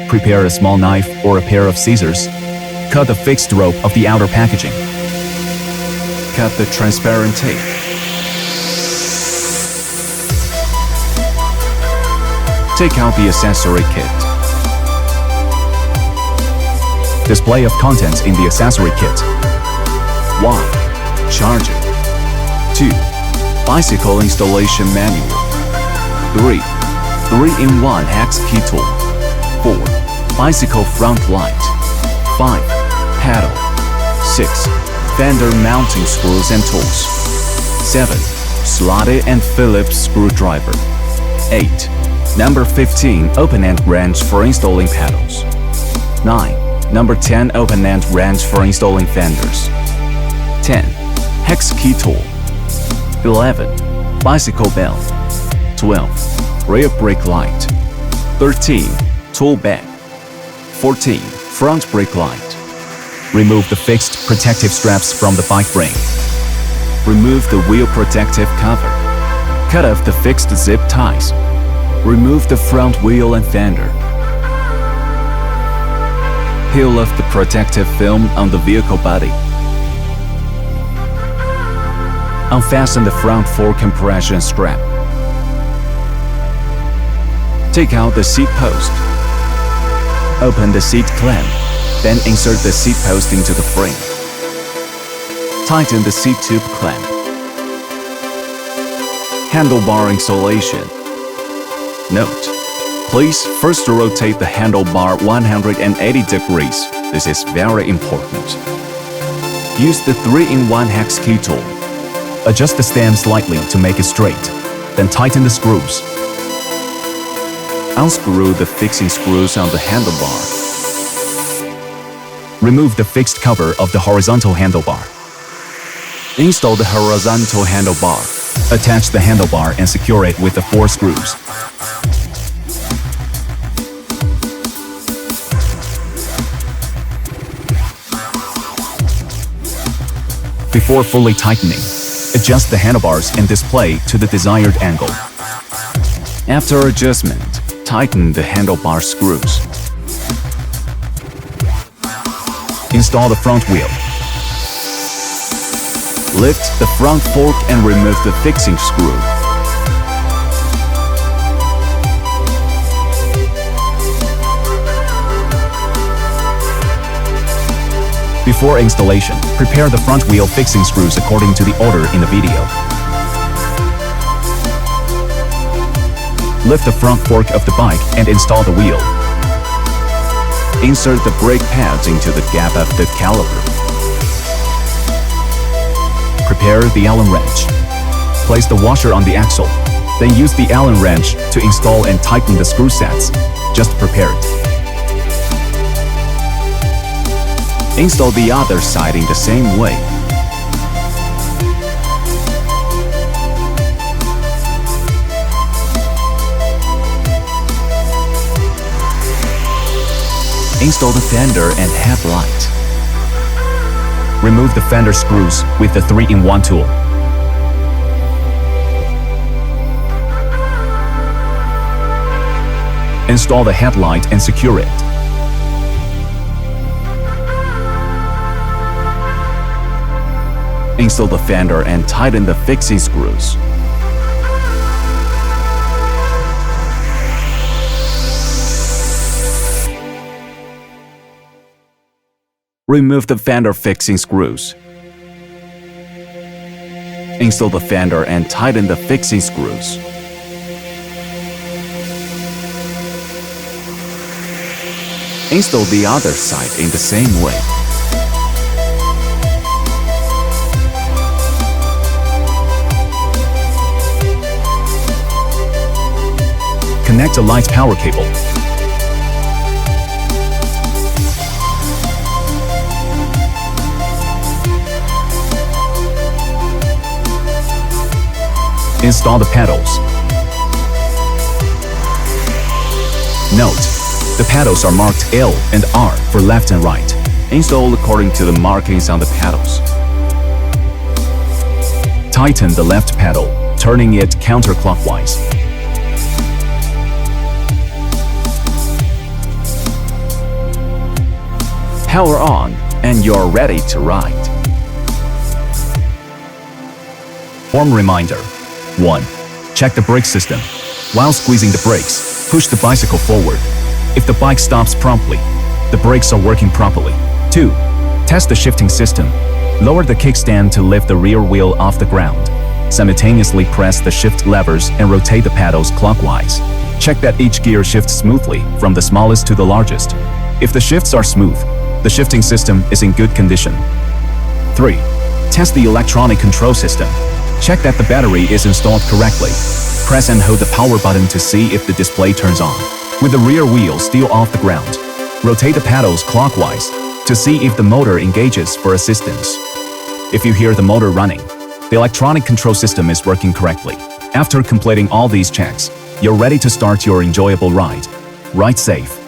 Prepare a small knife or a pair of scissors. Cut the fixed rope of the outer packaging. Cut the transparent tape. Take out the accessory kit. Display of contents in the accessory kit. 1. Charger. 2. Bicycle installation manual. 3. 3-in-1 hex key tool. 4. Bicycle front light. 5. Pedal. 6. Fender mounting screws and tools. 7. Slotted and Phillips screwdriver. 8. Number 15 open-end wrench for installing pedals. 9. Number 10 open-end wrench for installing fenders. 10. Hex key tool. 11. Bicycle bell. 12. Rear brake light. 13. Tool bag. 14. Front brake light. Remove the fixed protective straps from the bike frame. Remove the wheel protective cover. Cut off the fixed zip ties. Remove the front wheel and fender. Peel off the protective film on the vehicle body. Unfasten the front fork compression strap. Take out the seat post. Open the seat clamp, then insert the seat post into the frame. Tighten the seat tube clamp. Handlebar installation. Note: please first rotate the handlebar 180 degrees. This is very important. Use the 3-in-1 hex key tool. Adjust the stem slightly to make it straight, then tighten the screws. Unscrew the fixing screws on the handlebar. Remove the fixed cover of the horizontal handlebar. Install the horizontal handlebar. Attach the handlebar and secure it with the 4 screws. Before fully tightening, adjust the handlebars and display to the desired angle. After adjustment, tighten the handlebar screws. Install the front wheel. Lift the front fork and remove the fixing screw. Before installation, prepare the front wheel fixing screws according to the order in the video. Lift the front fork of the bike and install the wheel. Insert the brake pads into the gap of the caliper. Prepare the Allen wrench. Place the washer on the axle. Then use the Allen wrench to install and tighten the screw sets, just prepared. Install the other side in the same way. Install the fender and headlight. Remove the fender screws with the 3-in-1 tool. Install the headlight and secure it. Install the fender and tighten the fixing screws. Remove the fender fixing screws. Install the fender and tighten the fixing screws. Install the other side in the same way. Connect a light power cable. Install the pedals. Note: the pedals are marked L and R for left and right. Install according to the markings on the pedals. Tighten the left pedal, turning it counterclockwise. Power on, and you're ready to ride. Form reminder. 1. Check the brake system. While squeezing the brakes, push the bicycle forward. If the bike stops promptly, the brakes are working properly. 2. Test the shifting system. Lower the kickstand to lift the rear wheel off the ground. Simultaneously press the shift levers and rotate the pedals clockwise. Check that each gear shifts smoothly from the smallest to the largest. If the shifts are smooth, the shifting system is in good condition. 3. Test the electronic control system. Check that the battery is installed correctly. Press and hold the power button to see if the display turns on. With the rear wheel still off the ground, rotate the pedals clockwise to see if the motor engages for assistance. If you hear the motor running, the electronic control system is working correctly. After completing all these checks, you're ready to start your enjoyable ride. Ride safe.